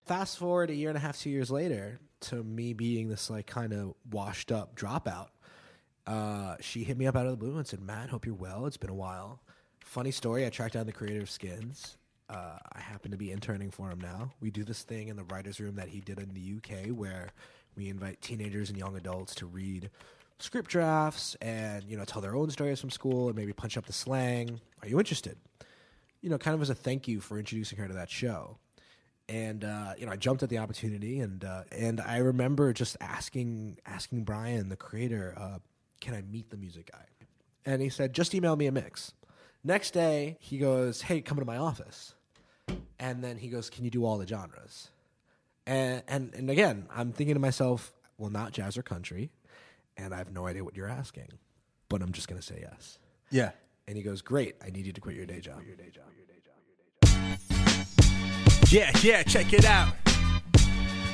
Fast forward a year and a half, 2 years later, to me being this like kind of washed up dropout. She hit me up out of the blue and said, "Matt, hope you're well. It's been a while." Funny story, I tracked down the creator of Skins. I happen to be interning for him now. We do this thing in the writer's room that he did in the UK where we invite teenagers and young adults to read script drafts and, tell their own stories from school and maybe punch up the slang. Are you interested? Kind of as a thank you for introducing her to that show. And, I jumped at the opportunity and I remember just asking Brian, the creator, can I meet the music guy? And he said, just email me a mix. Next day, he goes, hey, come to my office. And then he goes, can you do all the genres? And again, I'm thinking to myself, well, not jazz or country. And I have no idea what you're asking. But I'm just going to say yes. Yeah. And he goes, great, I need you to quit your day job. Yeah, check it out.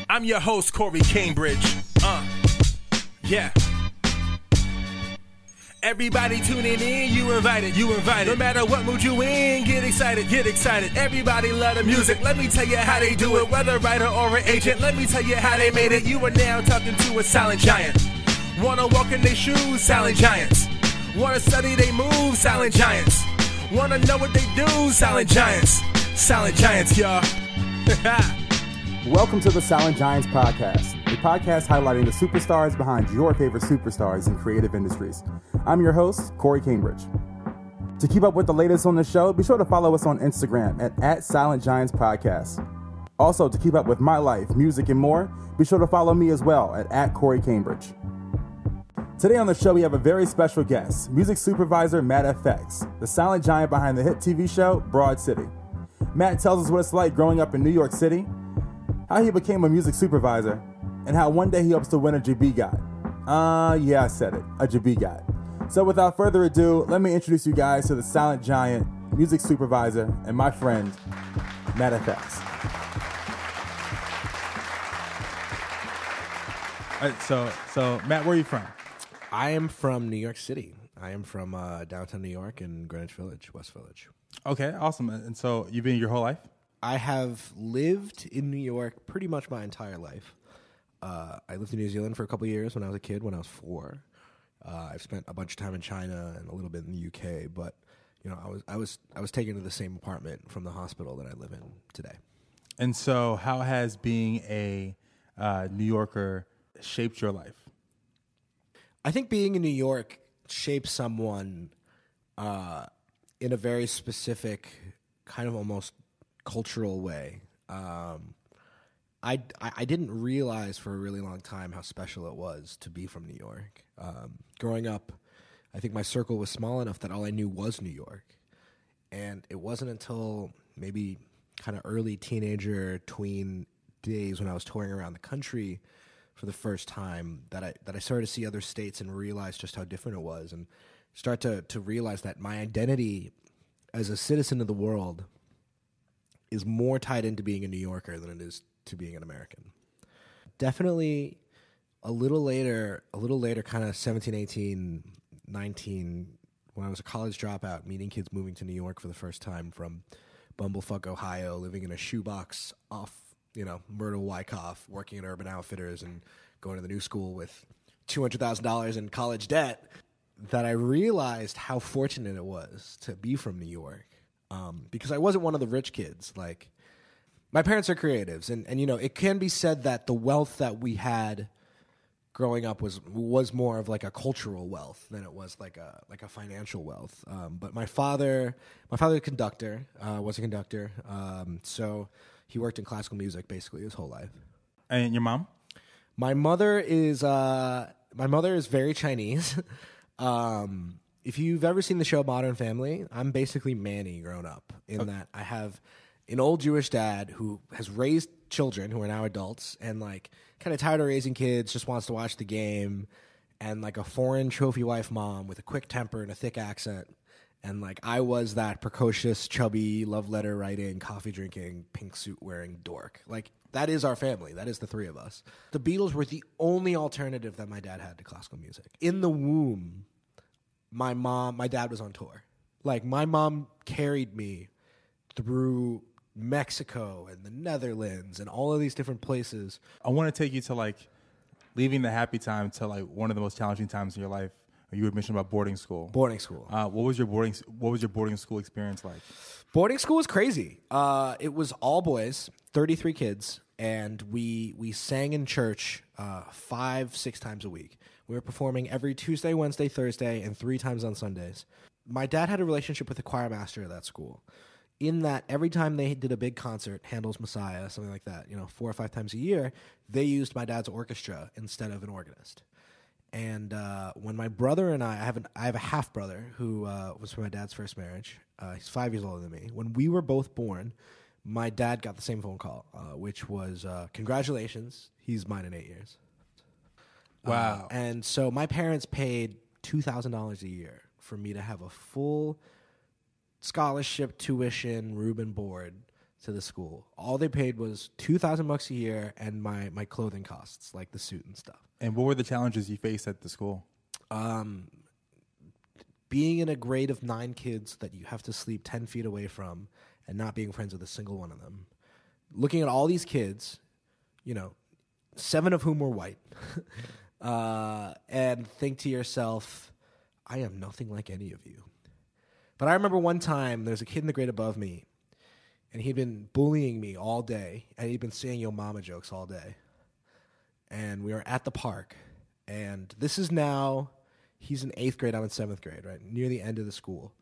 I'm your host, Corey Cambridge. Yeah. Everybody tuning in, you invited. No matter what mood you in, get excited. Everybody love the music. Let me tell you how they do it. Whether writer or an agent, let me tell you how they made it. You are now talking to a silent giant. Wanna walk in their shoes, silent giants. Wanna study they moves, silent giants. Wanna know what they do, silent giants. Silent giants, y'all. Welcome to the Silent Giants Podcast, a podcast highlighting the superstars behind your favorite superstars in creative industries. I'm your host, Corey Cambridge. To keep up with the latest on the show, be sure to follow us on Instagram at Silent Giants Podcast. Also, to keep up with my life, music, and more, be sure to follow me as well at Corey Cambridge. Today on the show, we have a very special guest, music supervisor Matt FX, the silent giant behind the hit TV show Broad City. Matt tells us what it's like growing up in New York City, how he became a music supervisor, and how one day he hopes to win a JB guide. Yeah, I said it, a JB guide. So without further ado, let me introduce you guys to the silent giant, music supervisor, and my friend, Matt FX. So Matt, where are you from? I am from New York City. I am from downtown New York in Greenwich Village, West Village. Okay, awesome. And so you've been here your whole life? I have lived in New York pretty much my entire life. I lived in New Zealand for a couple of years when I was a kid, when I was 4. I've spent a bunch of time in China and a little bit in the UK, but I was taken to the same apartment from the hospital that I live in today. And so how has being a New Yorker shaped your life? I think being in New York shapes someone in a very specific, kind of almost cultural way. I didn't realize for a really long time how special it was to be from New York. Growing up, I think my circle was small enough that all I knew was New York. And it wasn't until maybe kind of early teenager, tween days when I was touring around the country for the first time that I started to see other states and realize just how different it was, and start to realize that my identity as a citizen of the world is more tied into being a New Yorker than it is to being an American. Definitely a little later, kind of 17, 18, 19, when I was a college dropout, meeting kids moving to New York for the first time from Bumblefuck, Ohio, living in a shoebox off Myrtle Wyckoff, working at Urban Outfitters and going to the new school with $200,000 in college debt, that I realized how fortunate it was to be from New York. Because I wasn't one of the rich kids. Like, my parents are creatives, and it can be said that the wealth that we had growing up was more of like a cultural wealth than it was like a financial wealth. But my father was a conductor, so he worked in classical music basically his whole life. And your mom? My mother is very Chinese. If you've ever seen the show Modern Family, I'm basically Manny grown up in that I have an old Jewish dad who has raised children who are now adults and like kind of tired of raising kids, just wants to watch the game, and like a foreign trophy wife mom with a quick temper and a thick accent. And like I was that precocious, chubby, love letter writing, coffee drinking, pink suit wearing dork. Like that is our family. That is the three of us. The Beatles were the only alternative that my dad had to classical music. In the womb, my dad was on tour. Like my mom carried me through Mexico and the Netherlands and all of these different places. I want to take you to like leaving the happy time to like one of the most challenging times in your life. You had mentioned about boarding school. Boarding school. What was your boarding school experience like? Boarding school was crazy. It was all boys, 33 kids, and we sang in church 5-6 times a week. We were performing every Tuesday, Wednesday, Thursday, and 3 times on Sundays. My dad had a relationship with the choir master at that school. In that, every time they did a big concert, Handel's Messiah, something like that, 4 or 5 times a year, they used my dad's orchestra instead of an organist. And when my brother and I have a half brother who was from my dad's first marriage. He's 5 years older than me. When we were both born, my dad got the same phone call, which was congratulations, he's mine in 8 years. Wow! And so my parents paid $2,000 a year for me to have a full scholarship, tuition, room and board to the school. All they paid was $2,000 a year and my clothing costs, like the suit and stuff. And what were the challenges you faced at the school? Being in a grade of 9 kids that you have to sleep 10 feet away from and not being friends with a single one of them. Looking at all these kids, 7 of whom were white, and think to yourself, I am nothing like any of you. But I remember one time there's a kid in the grade above me, and he'd been bullying me all day, and he'd been saying yo mama jokes all day. And we were at the park, and this is now, he's in 8th grade, I'm in 7th grade, right, near the end of the school.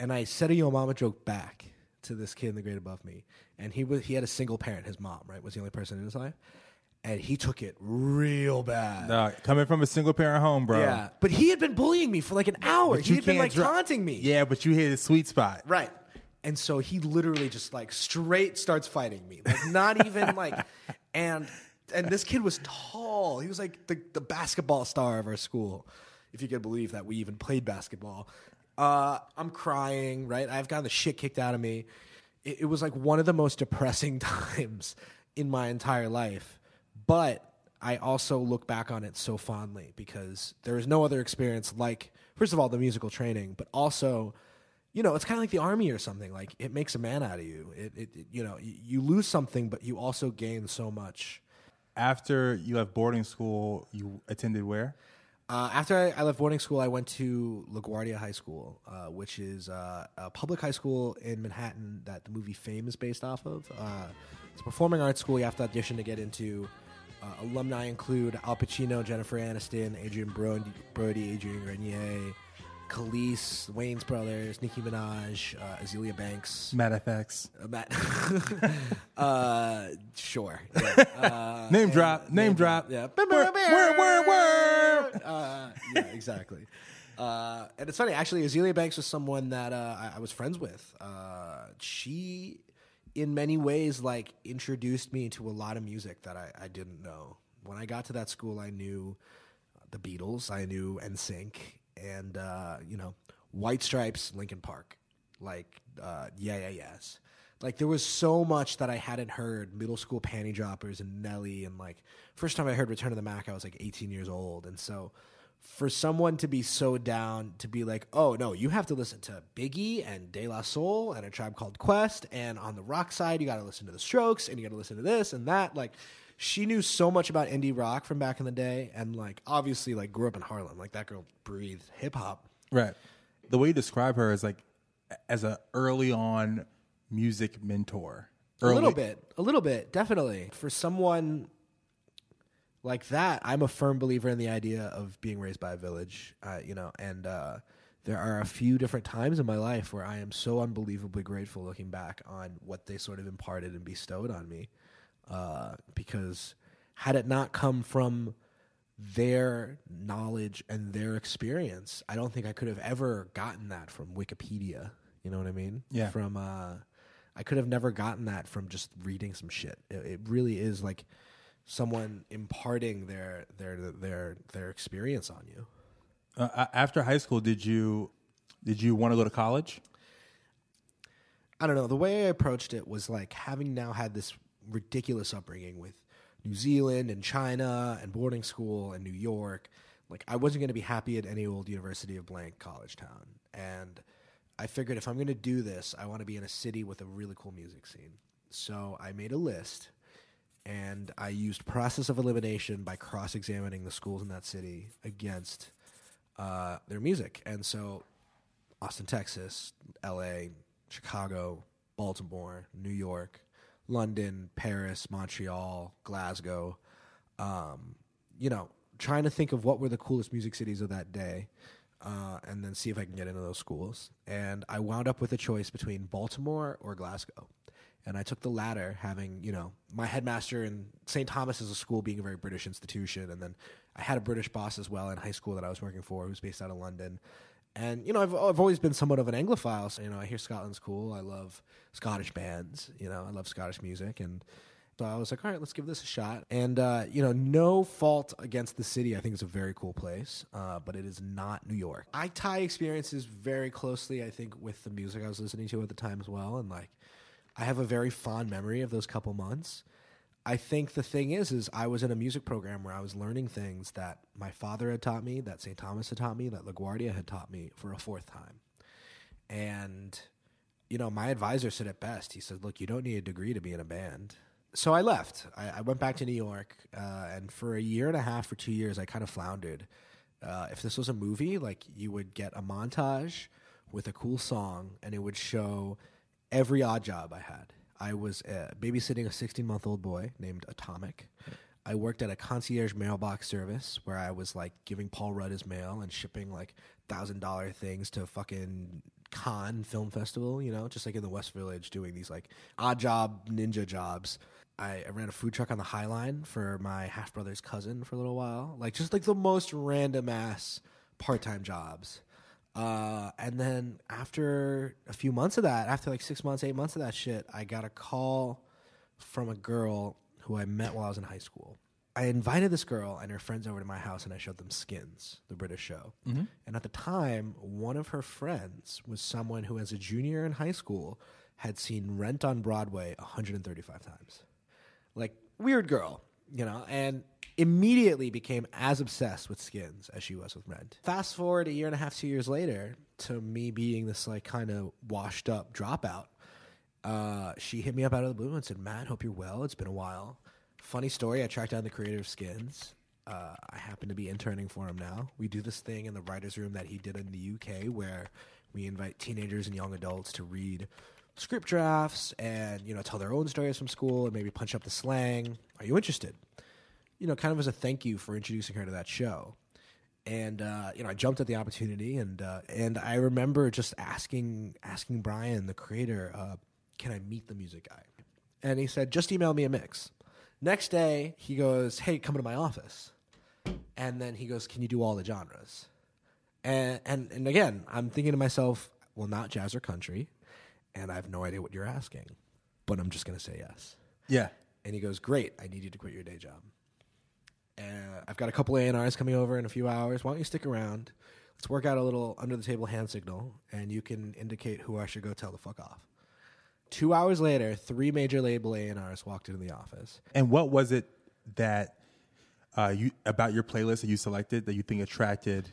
And I said a yo mama joke back to this kid in the grade above me, and he had a single parent, his mom, right, was the only person in his life, and he took it real bad. Coming from a single parent home, bro. Yeah, but he had been bullying me for like an hour. He had been like taunting me. Yeah, but you hit a sweet spot. Right. And so he literally just like straight starts fighting me. Like not even like, and this kid was tall. He was like the basketball star of our school, if you could believe that we even played basketball. I'm crying, right? I've gotten the shit kicked out of me. It was like one of the most depressing times in my entire life. But I also look back on it so fondly because there is no other experience like, first of all, the musical training, but also, it's kind of like the army or something. Like it makes a man out of you. You lose something, but you also gain so much. After you left boarding school, you attended where? After I left boarding school, I went to LaGuardia High School, which is a public high school in Manhattan that the movie Fame is based off of. It's a performing arts school you have to audition to get into. Alumni include Al Pacino, Jennifer Aniston, Adrian Brody, Adrian Grenier, Khalees, Wayne's brothers, Nicki Minaj, Azealia Banks. Matt FX. Sure. Yeah. Name drop. Yeah. Yeah, exactly. And it's funny, actually, Azealia Banks was someone that I was friends with. She, in many ways, like introduced me to a lot of music that I didn't know. When I got to that school, I knew the Beatles, I knew NSYNC, and White Stripes, Linkin Park, like Yes. Like there was so much that I hadn't heard. Middle School Panty Droppers and Nelly, and like first time I heard Return of the Mac, I was like 18 years old, and so for someone to be so down to be like, oh no, you have to listen to Biggie and De La Soul and A Tribe Called Quest, and on the rock side you got to listen to the Strokes and you got to listen to this and that. Like she knew so much about indie rock from back in the day, and like obviously like grew up in Harlem. Like that girl breathed hip hop. Right. The way you describe her is like as a early on music mentor. A little bit, definitely. For someone like that, I'm a firm believer in the idea of being raised by a village, and there are a few different times in my life where I am so unbelievably grateful looking back on what they sort of imparted and bestowed on me, because had it not come from their knowledge and their experience, I don't think I could have ever gotten that from Wikipedia. You know what I mean? Yeah. I could have never gotten that from just reading some shit. It really is like someone imparting their experience on you. After high school, did you want to go to college? I don't know. The way I approached it was like having now had this ridiculous upbringing with New Zealand and China and boarding school and New York. Like I wasn't going to be happy at any old University of blank college town. And I figured if I'm going to do this, I want to be in a city with a really cool music scene. So I made a list, and I used process of elimination by cross-examining the schools in that city against their music. And so Austin, Texas, LA, Chicago, Baltimore, New York, London, Paris, Montreal, Glasgow, trying to think of what were the coolest music cities of that day, and then see if I can get into those schools. And I wound up with a choice between Baltimore or Glasgow. And I took the latter, having, my headmaster in St. Thomas as a school being a very British institution. And then I had a British boss as well in high school that I was working for, who was based out of London. And, I've always been somewhat of an Anglophile. So, I hear Scotland's cool. I love Scottish bands. I love Scottish music. And so I was like, all right, let's give this a shot. And, no fault against the city. I think it's a very cool place, but it is not New York. I tie experiences very closely, I think, with the music I was listening to at the time as well. And, I have a very fond memory of those couple months. I think the thing is I was in a music program where I was learning things that my father had taught me, that St. Thomas had taught me, that LaGuardia had taught me for a fourth time. And, my advisor said it best. He said, look, you don't need a degree to be in a band. So I left. I went back to New York, and for a year and a half or 2 years, I kind of floundered. If this was a movie, you would get a montage with a cool song, and it would show every odd job I had. I was babysitting a 16-month-old boy named Atomic. I worked at a concierge mailbox service where I was giving Paul Rudd his mail and shipping $1,000 things to fucking Cannes Film Festival, just in the West Village, doing these odd job ninja jobs. I ran a food truck on the High Line for my half brother's cousin for a little while, just the most random ass part-time jobs. And then after a few months of that, after 6 months, 8 months of that shit, I got a call from a girl who I met while I was in high school. I invited this girl and her friends over to my house, and I showed them Skins, the British show. Mm-hmm. And at the time, one of her friends was someone who, as a junior in high school, had seen Rent on Broadway 135 times. Weird girl, and immediately became as obsessed with Skins as she was with Rent. Fast forward a year and a half, 2 years later, to me being this kind of washed up dropout. She hit me up out of the blue and said, Matt, hope you're well. It's been a while. Funny story, I tracked down the creator of Skins. I happen to be interning for him now. We do this thing in the writer's room that he did in the UK where we invite teenagers and young adults to read script drafts and, tell their own stories from school and maybe punch up the slang. Are you interested? Kind of as a thank you for introducing her to that show. And, I jumped at the opportunity, and I remember just asking Brian, the creator, can I meet the music guy? And he said, just email me a mix. Next day, he goes, hey, come to my office. And then he goes, can you do all the genres? And again, I'm thinking to myself, well, not jazz or country, and I have no idea what you're asking, but I'm just going to say yes. Yeah. And he goes, great, I need you to quit your day job. I've got a couple A&Rs coming over in a few hours. Why don't you stick around? Let's work out a little under-the-table hand signal, and you can indicate who I should go tell the fuck off. 2 hours later, 3 major label A&Rs walked into the office. And what was it that about your playlist that you selected that you think attracted?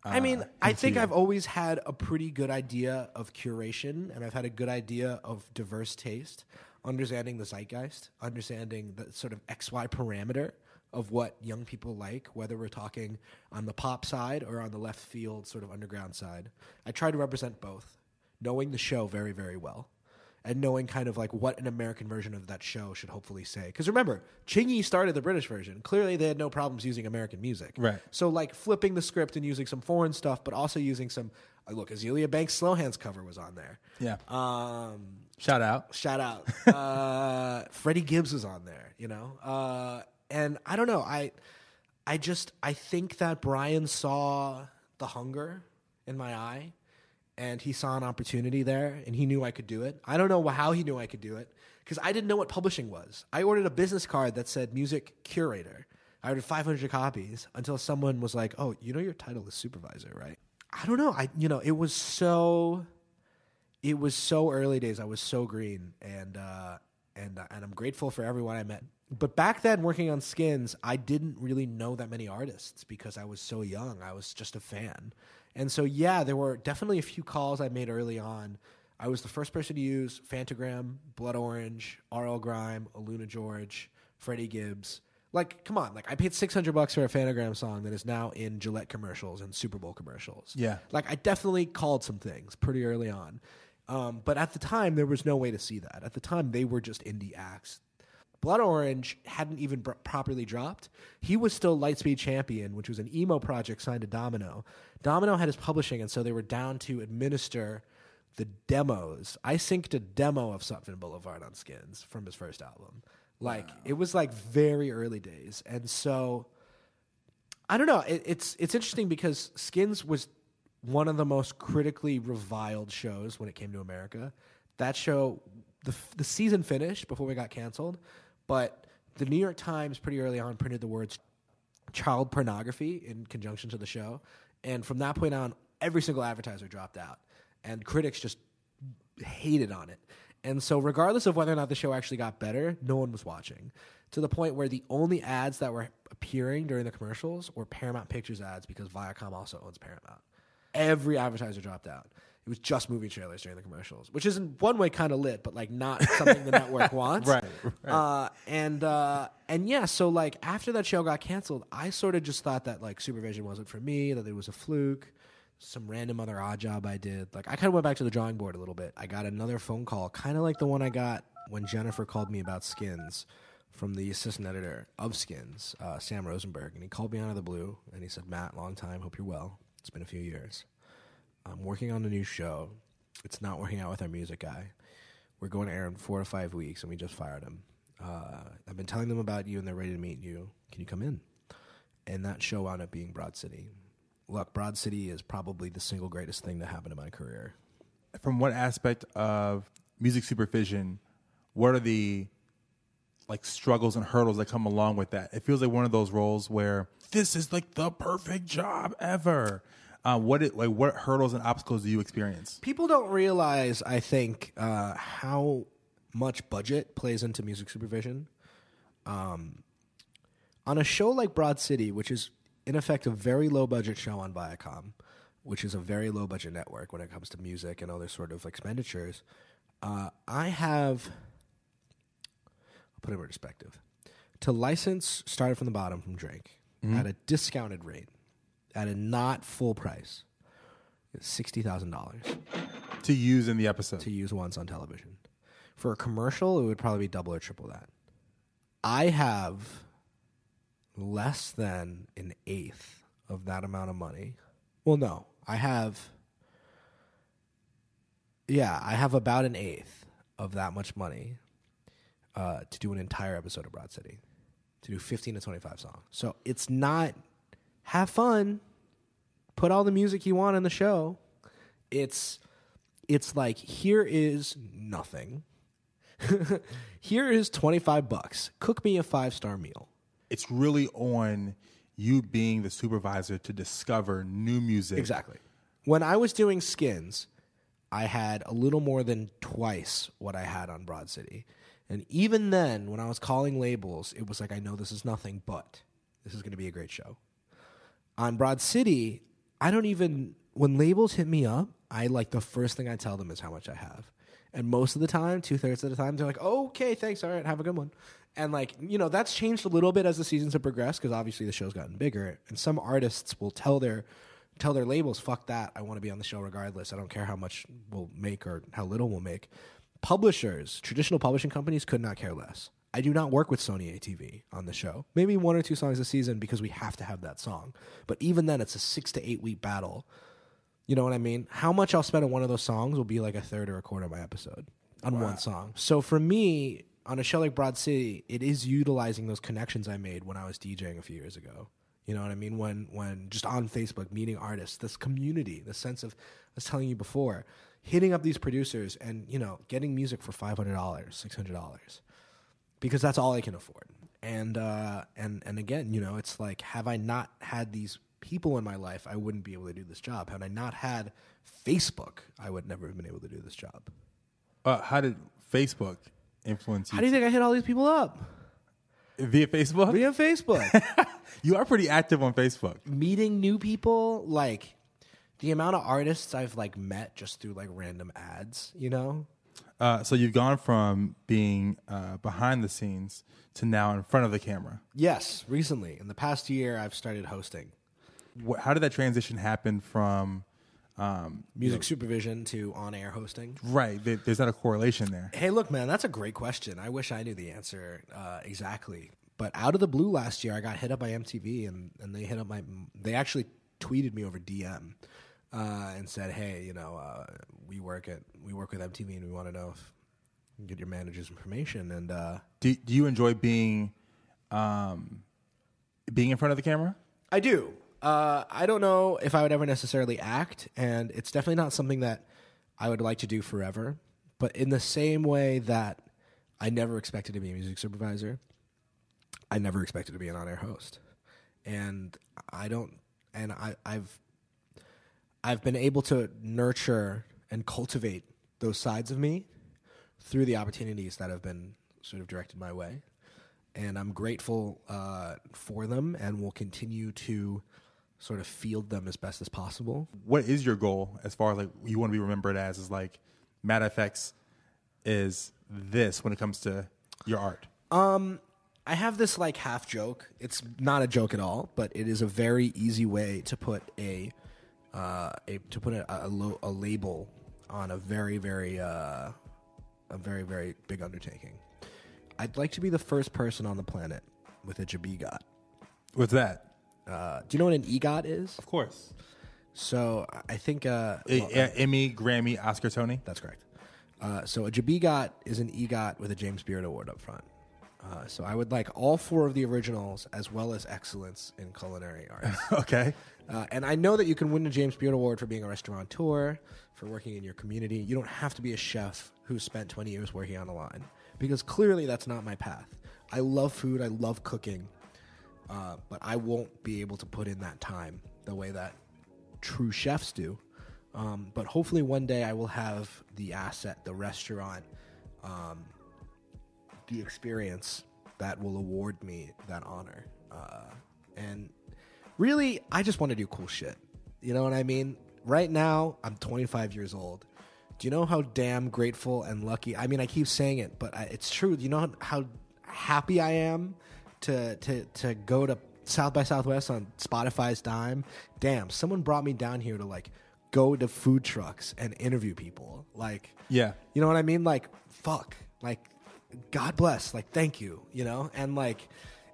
I think I've always had a pretty good idea of curation, and I've had a good idea of diverse taste, understanding the zeitgeist, understanding the sort of XY parameter of what young people like, whether we're talking on the pop side or on the left field sort of underground side. I try to represent both, knowing the show very, very well, and knowing kind of what an American version of that show should hopefully say. Because remember, Chingy started the British version. Clearly, they had no problems using American music. Right. So, flipping the script and using some foreign stuff, but also using some... Look, Azealia Banks' Slow Hands cover was on there. Yeah. Shout out. Freddie Gibbs was on there, and I don't know. I think that Brian saw the hunger in my eye, and he saw an opportunity there, and he knew I could do it. I don't know how he knew I could do it, because I didn't know what publishing was. I ordered a business card that said music curator. I ordered 500 copies until someone was like, oh, your title is supervisor, right? I don't know. It was so early days. I was so green, and I'm grateful for everyone I met. But back then, working on Skins, I didn't really know that many artists because I was so young. I was just a fan. And so, yeah, there were definitely a few calls I made early on. I was the first person to use Fantagram, Blood Orange, R.L. Grime, Aluna George, Freddie Gibbs. Like, come on. Like, I paid $600 for a Fantagram song that is now in Gillette commercials and Super Bowl commercials. Yeah. Like, I definitely called some things pretty early on. But at the time, there was no way to see that. At the time, they were just indie acts. Blood Orange hadn't even properly dropped. He was still Lightspeed Champion, which was an emo project signed to Domino. Domino had his publishing, and so they were down to administer the demos. I synced a demo of Sutphin Boulevard on Skins from his first album. Like, It was like very early days. And so, I don't know. It's interesting because Skins was one of the most critically reviled shows when it came to America. That show, the season finished before we got canceled, but the New York Times pretty early on printed the words child pornography in conjunction to the show. And from that point on, every single advertiser dropped out. And critics just hated on it. And so regardless of whether or not the show actually got better, no one was watching. To the point where the only ads that were appearing during the commercials were Paramount Pictures ads because Viacom also owns Paramount. Every advertiser dropped out. It was just movie trailers during the commercials, which is in one way kind of lit, but like not something the network wants. Right. And yeah, so like after that show got canceled, I sort of just thought that like supervision wasn't for me, that it was a fluke. Some random other odd job I did. Like, I kind of went back to the drawing board a little bit. I got another phone call, kind of like the one I got when Jennifer called me about Skins from the assistant editor of Skins, Sam Rosenberg. And he called me out of the blue, and he said, Matt, long time, hope you're well. It's been a few years. I'm working on a new show. It's not working out with our music guy. We're going to air in 4 to 5 weeks, and we just fired him. I've been telling them about you, and they're ready to meet you. Can you come in? And that show wound up being Broad City. Look, Broad City is probably the single greatest thing that happened in my career. From what aspect of music supervision, what are the like struggles and hurdles that come along with that? It feels like one of those roles where this is like the perfect job ever. What hurdles and obstacles do you experience? People don't realize, I think, how much budget plays into music supervision. On a show like Broad City, which is in effect a very low budget show on Viacom, which is a very low budget network when it comes to music and other sort of expenditures, I'll put it in perspective. To license started from the bottom from Drake at a discounted rate, at a not full price, $60,000 to use in the episode. To use once on television. For a commercial, it would probably be double or triple that. I have less than an eighth of that amount of money. Well, no, I have about an eighth of that much money to do an entire episode of Broad City, to do 15 to 25 songs. So it's not have fun, put all the music you want in the show. It's like, here is nothing. Here is $25. Cook me a 5-star meal. It's really on you being the supervisor to discover new music. Exactly. When I was doing Skins, I had a little more than twice what I had on Broad City. And even then, when I was calling labels, it was like, I know this is nothing, but this is going to be a great show. On Broad City, when labels hit me up, the first thing I tell them is how much I have. And most of the time, 2/3 of the time, they're like, oh, okay, thanks, all right, have a good one. And that's changed a little bit as the seasons have progressed because obviously the show's gotten bigger. And some artists will tell their labels, fuck that, I want to be on the show regardless. I don't care how much we'll make or how little we'll make. Publishers, traditional publishing companies could not care less. I do not work with Sony ATV on the show. Maybe 1 or 2 songs a season because we have to have that song. But even then, it's a 6 to 8 week battle. You know what I mean? How much I'll spend on one of those songs will be like a third or a quarter of my episode on one song. So for me, on a show like Broad City, it is utilizing those connections I made when I was DJing a few years ago. You know what I mean? When just on Facebook, meeting artists, this community, the sense of, I was telling you before, hitting up these producers and, getting music for $500, $600, because that's all I can afford. And again, it's like, have I not had these people in my life, I wouldn't be able to do this job. Had I not had Facebook, I would never have been able to do this job. How did Facebook influence you? How do you think I hit all these people up? Via Facebook? Via Facebook. You are pretty active on Facebook. Meeting new people, the amount of artists I've like met just through like random ads, you know? So you've gone from being behind the scenes to now in front of the camera. Yes, recently. In the past year, I've started hosting. How did that transition happen from music supervision to on-air hosting? Right. There's not a correlation there. Hey, look, man, that's a great question. I wish I knew the answer exactly. But out of the blue last year, I got hit up by MTV, and they hit up they actually tweeted me over DM and said, "Hey, you know, we work with MTV, and we want to know if you can get your manager's information." And do you enjoy being in front of the camera? I do. I don't know if I would ever necessarily act, and it's definitely not something that I would like to do forever. But in the same way that I never expected to be a music supervisor, I never expected to be an on-air host, and I've been able to nurture and cultivate those sides of me through the opportunities that have been sort of directed my way, and I'm grateful for them, and will continue to sort of field them as best as possible. What is your goal as far as like you want to be remembered as? Is like Matt FX is this when it comes to your art? I have this like half joke. It's not a joke at all, but it is a very easy way to put a label on a very very big undertaking. I'd like to be the first person on the planet with a JBEGOT. What's that? Do you know what an EGOT is? Of course. So I think Emmy, Grammy, Oscar, Tony. That's correct. So a JBEGOT is an EGOT with a James Beard Award up front. So I would like all 4 of the originals as well as excellence in culinary arts. Okay. And I know that you can win a James Beard Award for being a restaurateur, for working in your community. You don't have to be a chef who spent 20 years working on a line, because clearly that's not my path. I love food. I love cooking. But I won't be able to put in that time the way that true chefs do. But hopefully one day I will have the asset, the restaurant, the experience that will award me that honor. And really, I just want to do cool shit. You know what I mean? Right now, I'm 25 years old. Do you know how damn grateful and lucky? I mean, I keep saying it, but it's true. Do you know how happy I am to go to South by Southwest on Spotify's dime? Damn, someone brought me down here to like go to food trucks and interview people. Like, yeah, you know what I mean? Like, fuck, like, God bless, like, thank you, you know? And like,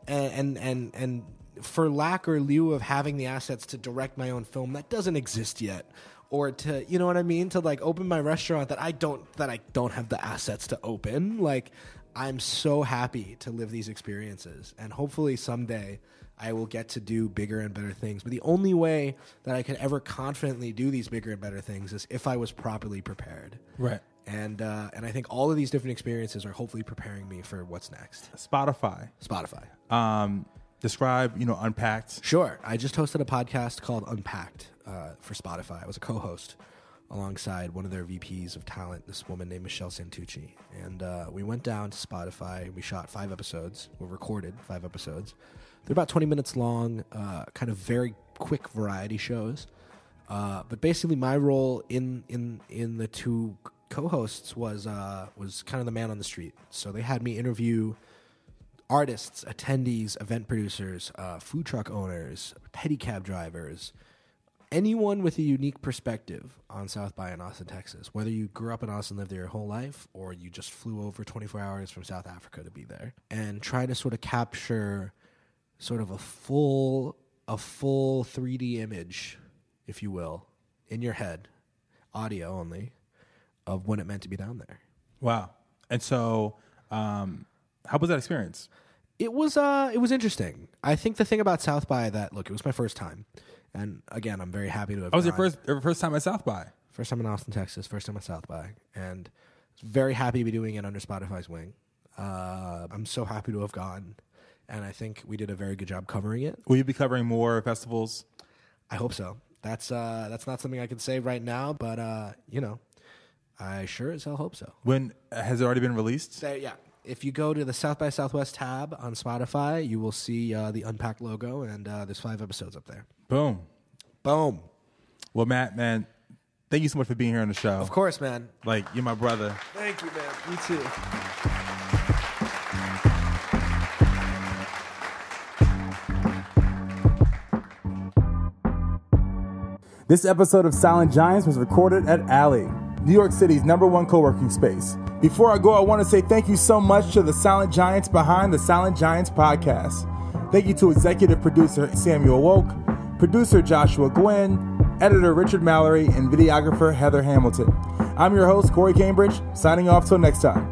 and for lack or lieu of having the assets to direct my own film that doesn't exist yet, or to, you know what I mean, to like open my restaurant that I don't have the assets to open. Like, I'm so happy to live these experiences, and hopefully someday I will get to do bigger and better things. But the only way that I can ever confidently do these bigger and better things is if I was properly prepared. Right. And I think all of these different experiences are hopefully preparing me for what's next. Spotify. Describe, Unpacked. Sure. I just hosted a podcast called Unpacked for Spotify. I was a co-host alongside one of their VPs of talent, this woman named Michelle Santucci. And we went down to Spotify. We shot 5 episodes. We recorded 5 episodes. They're about 20 minutes long, kind of very quick variety shows. But basically my role in the 2 co-hosts was kind of the man on the street. So they had me interview artists, attendees, event producers, food truck owners, pedicab drivers, anyone with a unique perspective on South by in Austin, Texas. Whether you grew up in Austin, lived there your whole life, or you just flew over 24 hours from South Africa to be there, and try to sort of capture sort of a full 3D image, if you will, in your head, audio only, of when it meant to be down there. Wow. And so, how was that experience? It was interesting. I think the thing about South by that, look, it was my first time. And again, I'm very happy to have was your first time at South by? First time in Austin, Texas. First time at South by. And very happy to be doing it under Spotify's wing. I'm so happy to have gone. And I think we did a very good job covering it. Will you be covering more festivals? I hope so. That's not something I can say right now, but I sure as hell hope so. When has it already been released? Yeah. If you go to the South by Southwest tab on Spotify, you will see the Unpacked logo, and there's 5 episodes up there. Boom. Well, Matt, man, thank you so much for being here on the show. Of course, man. Like, you're my brother. Thank you, man. You too. This episode of Silent Giants was recorded at Alley, New York City's #1 co-working space. Before I go, I want to say thank you so much to the Silent Giants behind the Silent Giants podcast. Thank you to executive producer Samuel Woke, producer Joshua Gwynn, editor Richard Mallory, and videographer Heather Hamilton. I'm your host, Corey Cambridge, signing off till next time.